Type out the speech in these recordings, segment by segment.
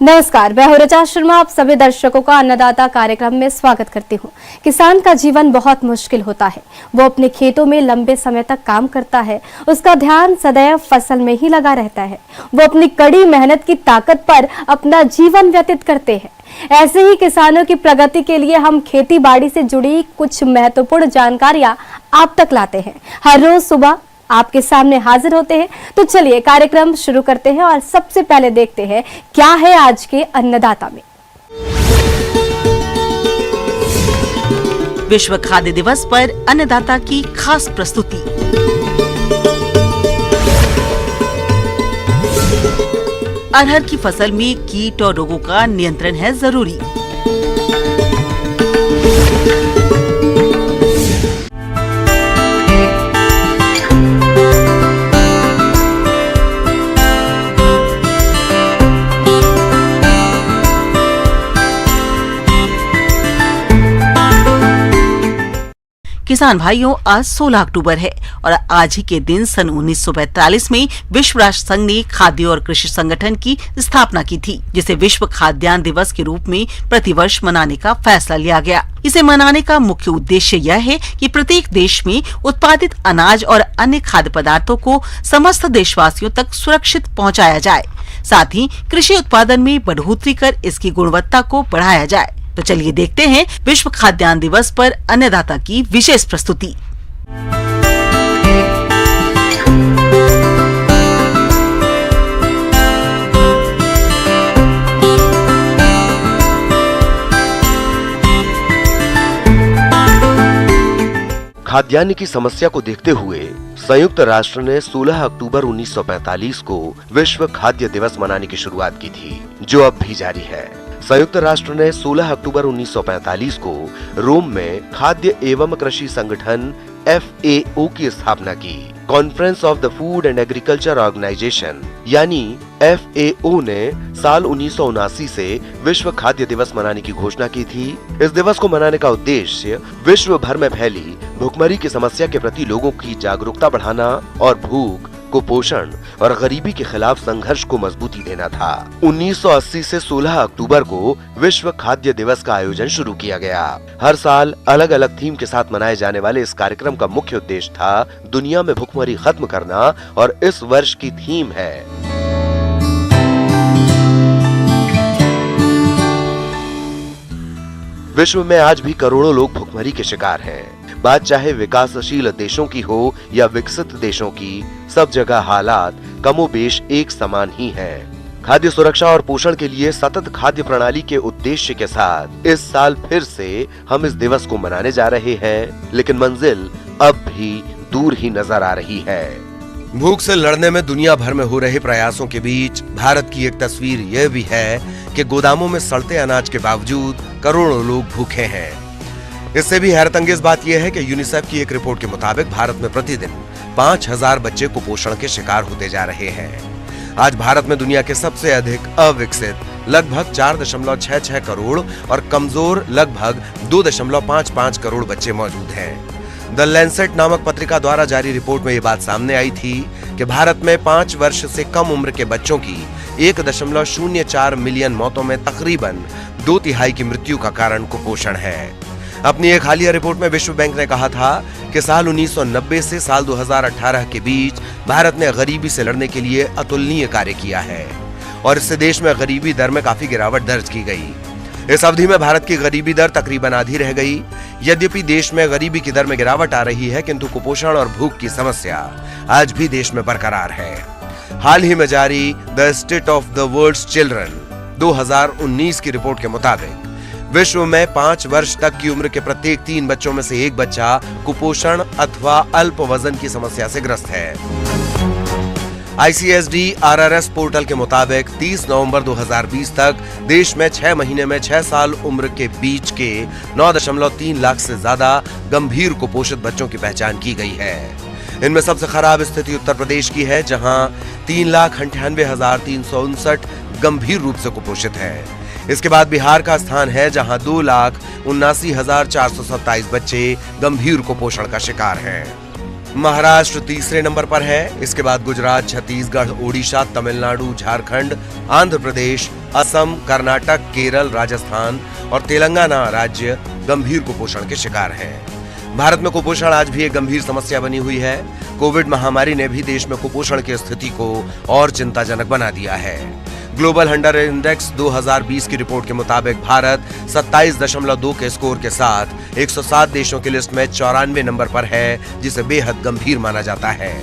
नमस्कार, मैं हूं ऋचा शर्मा। आप सभी दर्शकों का अन्नदाता कार्यक्रम में स्वागत करती हूं। किसान का जीवन बहुत मुश्किल होता है। वो अपने खेतों में लंबे समय तक काम करता है। उसका ध्यान सदैव फसल में ही लगा रहता है। वो अपनी कड़ी मेहनत की ताकत पर अपना जीवन व्यतीत करते हैं। ऐसे ही किसानों की प्रगति के लिए हम खेती बाड़ी से जुड़ी कुछ महत्वपूर्ण जानकारियां आप तक लाते हैं। हर रोज सुबह आपके सामने हाजिर होते हैं। तो चलिए कार्यक्रम शुरू करते हैं और सबसे पहले देखते हैं क्या है आज के अन्नदाता में। विश्व खाद्य दिवस पर अन्नदाता की खास प्रस्तुति। अरहर की फसल में कीट और रोगों का नियंत्रण है जरूरी। किसान भाइयों, आज 16 अक्टूबर है और आज ही के दिन सन 1945 में विश्व राष्ट्र संघ ने खाद्य और कृषि संगठन की स्थापना की थी, जिसे विश्व खाद्यान्न दिवस के रूप में प्रतिवर्ष मनाने का फैसला लिया गया। इसे मनाने का मुख्य उद्देश्य यह है कि प्रत्येक देश में उत्पादित अनाज और अन्य खाद्य पदार्थों को समस्त देशवासियों तक सुरक्षित पहुँचाया जाए, साथ ही कृषि उत्पादन में बढ़ोतरी कर इसकी गुणवत्ता को बढ़ाया जाए। तो चलिए देखते हैं विश्व खाद्यान्न दिवस पर अन्नदाता की विशेष प्रस्तुति। खाद्यान्न की समस्या को देखते हुए संयुक्त राष्ट्र ने 16 अक्टूबर 1945 को विश्व खाद्य दिवस मनाने की शुरुआत की थी, जो अब भी जारी है। संयुक्त राष्ट्र ने 16 अक्टूबर 1945 को रोम में खाद्य एवं कृषि संगठन FAO की स्थापना की। Conference of the food and agriculture organization यानी FAO ने साल 1979 से विश्व खाद्य दिवस मनाने की घोषणा की थी। इस दिवस को मनाने का उद्देश्य विश्व भर में फैली भुखमरी की समस्या के प्रति लोगों की जागरूकता बढ़ाना और भूख, कुपोषण और गरीबी के खिलाफ संघर्ष को मजबूती देना था। 1980 से 16 अक्टूबर को विश्व खाद्य दिवस का आयोजन शुरू किया गया। हर साल अलग अलग थीम के साथ मनाए जाने वाले इस कार्यक्रम का मुख्य उद्देश्य था दुनिया में भुखमरी खत्म करना, और इस वर्ष की थीम है विश्व में आज भी करोड़ों लोग भुखमरी के शिकार हैं। बात चाहे विकासशील देशों की हो या विकसित देशों की, सब जगह हालात कमोबेश एक समान ही हैं। खाद्य सुरक्षा और पोषण के लिए सतत खाद्य प्रणाली के उद्देश्य के साथ इस साल फिर से हम इस दिवस को मनाने जा रहे हैं, लेकिन मंजिल अब भी दूर ही नजर आ रही है। भूख से लड़ने में दुनिया भर में हो रहे प्रयासों के बीच भारत की एक तस्वीर यह भी है कि गोदामों में सड़ते अनाज के बावजूद करोड़ों लोग भूखे हैं। इससे भी हैरतअंगेज बात यह है कि यूनिसेफ की एक रिपोर्ट के मुताबिक भारत में प्रतिदिन 5000 बच्चे कुपोषण के शिकार होते जा रहे हैं। आज भारत में दुनिया के सबसे अधिक अविकसित लगभग 4.66 करोड़ और कमजोर लगभग 2.55 करोड़ बच्चे मौजूद हैं। द लैंसेट नामक पत्रिका द्वारा जारी रिपोर्ट में ये बात सामने आई थी कि भारत में 5 वर्ष से कम उम्र के बच्चों की 1.04 मिलियन मौतों में तकरीबन 2/3 की मृत्यु का कारण कुपोषण है। अपनी एक हालिया रिपोर्ट में विश्व बैंक ने कहा था कि साल 1990 से साल 2018 के बीच भारत ने गरीबी से लड़ने के लिए अतुलनीय कार्य किया है और इससे देश में गरीबी दर में काफी गिरावट दर्ज की गई। इस अवधि में भारत की गरीबी दर तकरीबन आधी रह गई। यद्यपि देश में गरीबी की दर में गिरावट आ रही है, किंतु कुपोषण और भूख की समस्या आज भी देश में बरकरार है। हाल ही में जारी the state of the world's children 2019 की रिपोर्ट के मुताबिक विश्व में 5 वर्ष तक की उम्र के प्रत्येक 3 बच्चों में से एक बच्चा कुपोषण अथवा अल्प वजन की समस्या से ग्रस्त है। ICSD RRS पोर्टल के मुताबिक 30 नवंबर 2020 तक देश में 6 महीने में 6 साल उम्र के बीच के 9.3 लाख से ज्यादा गंभीर कुपोषित बच्चों की पहचान की गई है। इनमें सबसे खराब स्थिति उत्तर प्रदेश की है, जहां 3,98,359 गंभीर रूप से कुपोषित है। इसके बाद बिहार का स्थान है, जहां 2,79,427 बच्चे गंभीर कुपोषण का शिकार हैं। महाराष्ट्र तीसरे नंबर पर है। इसके बाद गुजरात, छत्तीसगढ़, ओडिशा, तमिलनाडु, झारखंड, आंध्र प्रदेश, असम, कर्नाटक, केरल, राजस्थान और तेलंगाना राज्य गंभीर कुपोषण के शिकार हैं। भारत में कुपोषण आज भी एक गंभीर समस्या बनी हुई है। कोविड महामारी ने भी देश में कुपोषण की स्थिति को और चिंताजनक बना दिया है। ग्लोबल हंगर इंडेक्स 2020 की रिपोर्ट के मुताबिक भारत 27.2 के स्कोर के साथ 107 देशों की लिस्ट में 94 नंबर पर है, जिसे बेहद गंभीर माना जाता है।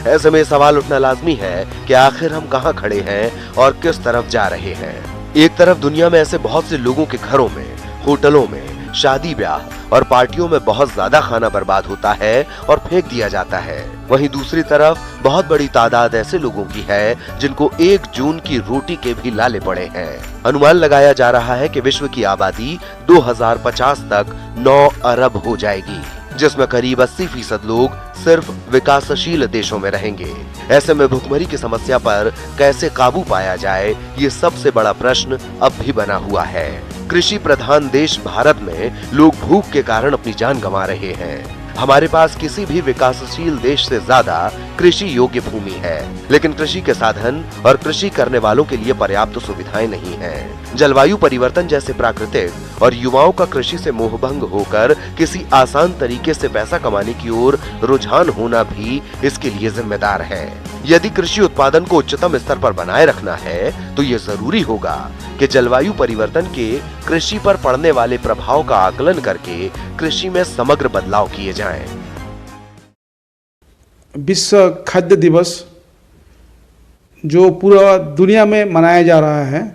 ऐसे में सवाल उठना लाजमी है कि आखिर हम कहां खड़े हैं और किस तरफ जा रहे हैं। एक तरफ दुनिया में ऐसे बहुत से लोगों के घरों में, होटलों में, शादी ब्याह और पार्टियों में बहुत ज्यादा खाना बर्बाद होता है और फेंक दिया जाता है। वहीं दूसरी तरफ बहुत बड़ी तादाद ऐसे लोगों की है जिनको 1 जून की रोटी के भी लाले पड़े हैं। अनुमान लगाया जा रहा है कि विश्व की आबादी 2050 तक 9 अरब हो जाएगी, जिसमें करीब 80% लोग सिर्फ विकासशील देशों में रहेंगे। ऐसे में भुखमरी की समस्या पर कैसे काबू पाया जाए, ये सबसे बड़ा प्रश्न अब भी बना हुआ है। कृषि प्रधान देश भारत में लोग भूख के कारण अपनी जान गंवा रहे हैं। हमारे पास किसी भी विकासशील देश से ज्यादा कृषि योग्य भूमि है, लेकिन कृषि के साधन और कृषि करने वालों के लिए पर्याप्त सुविधाएं नहीं हैं। जलवायु परिवर्तन जैसे प्राकृतिक और युवाओं का कृषि से मोहभंग होकर किसी आसान तरीके से पैसा कमाने की ओर रुझान होना भी इसके लिए जिम्मेदार है। यदि कृषि उत्पादन को उच्चतम स्तर पर बनाए रखना है, तो ये जरूरी होगा कि जलवायु परिवर्तन के कृषि पर पड़ने वाले प्रभाव का आकलन करके कृषि में समग्र बदलाव किए जाएं। विश्व खाद्य दिवस जो पूरा दुनिया में मनाया जा रहा है,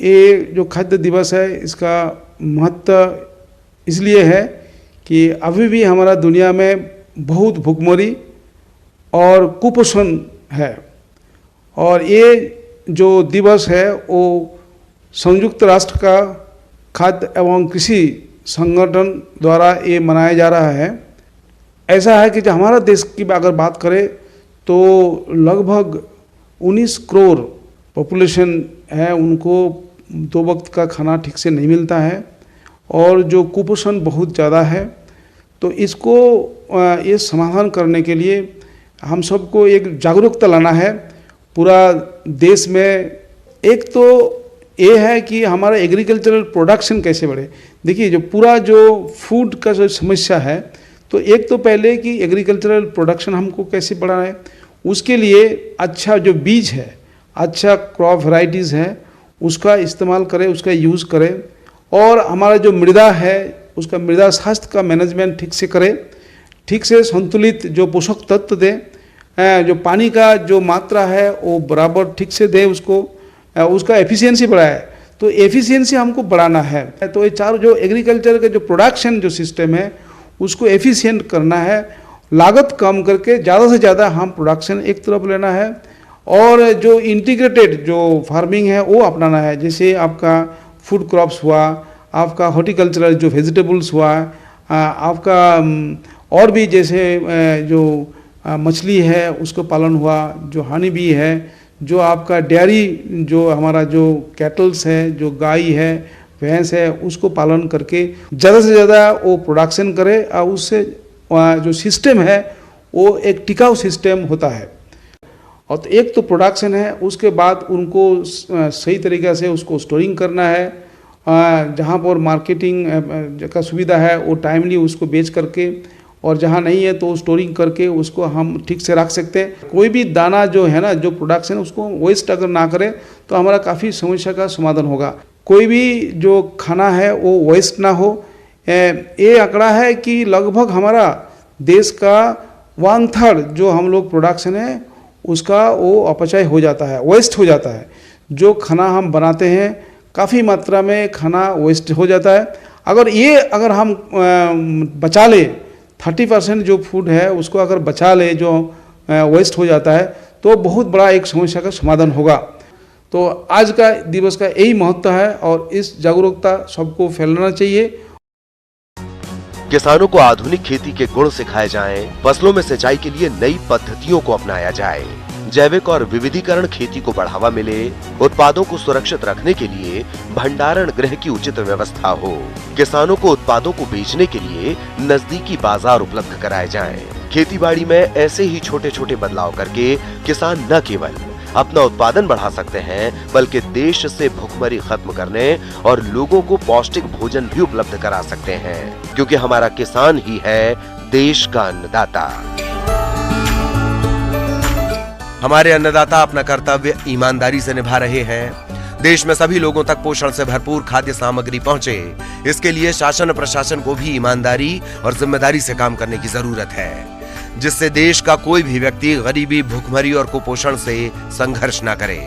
ये जो खाद्य दिवस है इसका महत्व इसलिए है कि अभी भी हमारा दुनिया में बहुत भुखमरी और कुपोषण है। और ये जो दिवस है वो संयुक्त राष्ट्र का खाद्य एवं कृषि संगठन द्वारा ये मनाया जा रहा है। ऐसा है कि जो हमारा देश की अगर बात करें तो लगभग 19 करोड़ पॉपुलेशन है, उनको 2 वक्त का खाना ठीक से नहीं मिलता है और जो कुपोषण बहुत ज़्यादा है। तो इसको ये समाधान करने के लिए हम सबको एक जागरूकता लाना है पूरा देश में। एक तो ये है कि हमारा एग्रीकल्चरल प्रोडक्शन कैसे बढ़े। देखिए, जो पूरा जो फूड का जो समस्या है, तो एक तो पहले कि एग्रीकल्चरल प्रोडक्शन हमको कैसे बढ़ाना है, उसके लिए अच्छा जो बीज है, अच्छा क्रॉप वैरायटीज़ है, उसका इस्तेमाल करें, उसका यूज़ करें। और हमारा जो मृदा है उसका मृदा स्वास्थ्य का मैनेजमेंट ठीक से करें, ठीक से संतुलित जो पोषक तत्व दें, जो पानी का जो मात्रा है वो बराबर ठीक से दे, उसका एफिशिएंसी बढ़ाए। तो एफिशिएंसी हमको बढ़ाना है। तो ये चार जो एग्रीकल्चर के जो प्रोडक्शन जो सिस्टम है उसको एफिशिएंट करना है, लागत कम करके ज़्यादा से ज़्यादा हम प्रोडक्शन एक तरफ लेना है। और जो इंटीग्रेटेड जो फार्मिंग है वो अपनाना है। जैसे आपका फूड क्रॉप्स हुआ, आपका हॉर्टिकल्चरल जो वेजिटेबल्स हुआ, आपका और भी जैसे जो मछली है उसको पालन हुआ, जो हनी बी है, जो आपका डेयरी जो हमारा जो कैटल्स है, जो गाय है, भैंस है, उसको पालन करके ज़्यादा से ज़्यादा वो प्रोडक्शन करे और उससे जो सिस्टम है वो एक टिकाऊ सिस्टम होता है। और तो एक तो प्रोडक्शन है, उसके बाद उनको सही तरीक़े से उसको स्टोरिंग करना है। जहाँ पर मार्केटिंग का सुविधा है वो टाइमली उसको बेच करके, और जहाँ नहीं है तो स्टोरिंग करके उसको हम ठीक से रख सकते हैं। कोई भी दाना जो है ना, जो प्रोडक्शन उसको वेस्ट अगर ना करें तो हमारा काफ़ी समस्या का समाधान होगा। कोई भी जो खाना है वो वेस्ट ना हो। ये आंकड़ा है कि लगभग हमारा देश का 1/3 जो हम लोग प्रोडक्शन है उसका वो अपचय हो जाता है, वेस्ट हो जाता है। जो खाना हम बनाते हैं काफ़ी मात्रा में खाना वेस्ट हो जाता है। अगर हम बचा ले 30% जो फूड है उसको अगर बचा ले, जो वेस्ट हो जाता है, तो बहुत बड़ा एक समस्या का समाधान होगा। तो आज का दिवस का यही महत्व है और इस जागरूकता सबको फैलाना चाहिए। किसानों को आधुनिक खेती के गुण सिखाए जाएं, फसलों में सिंचाई के लिए नई पद्धतियों को अपनाया जाए, जैविक और विविधीकरण खेती को बढ़ावा मिले, उत्पादों को सुरक्षित रखने के लिए भंडारण गृह की उचित व्यवस्था हो, किसानों को उत्पादों को बेचने के लिए नजदीकी बाजार उपलब्ध कराए जाएं। खेती बाड़ी में ऐसे ही छोटे छोटे बदलाव करके किसान न केवल अपना उत्पादन बढ़ा सकते हैं, बल्कि देश से भुखमरी खत्म करने और लोगों को पौष्टिक भोजन भी उपलब्ध करा सकते हैं, क्योंकि हमारा किसान ही है देश का अन्नदाता। हमारे अन्नदाता अपना कर्तव्य ईमानदारी से निभा रहे हैं। देश में सभी लोगों तक पोषण से भरपूर खाद्य सामग्री पहुंचे, इसके लिए शासन और प्रशासन को भी ईमानदारी और जिम्मेदारी से काम करने की जरूरत है, जिससे देश का कोई भी व्यक्ति गरीबी, भूखमरी और कुपोषण से संघर्ष न करे।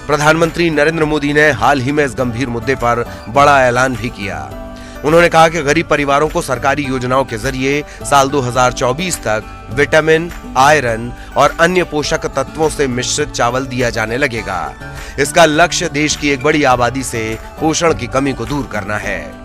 प्रधानमंत्री नरेंद्र मोदी ने हाल ही में इस गंभीर मुद्दे पर बड़ा ऐलान भी किया। उन्होंने कहा कि गरीब परिवारों को सरकारी योजनाओं के जरिए साल 2024 तक विटामिन, आयरन और अन्य पोषक तत्वों से मिश्रित चावल दिया जाने लगेगा। इसका लक्ष्य देश की एक बड़ी आबादी से पोषण की कमी को दूर करना है।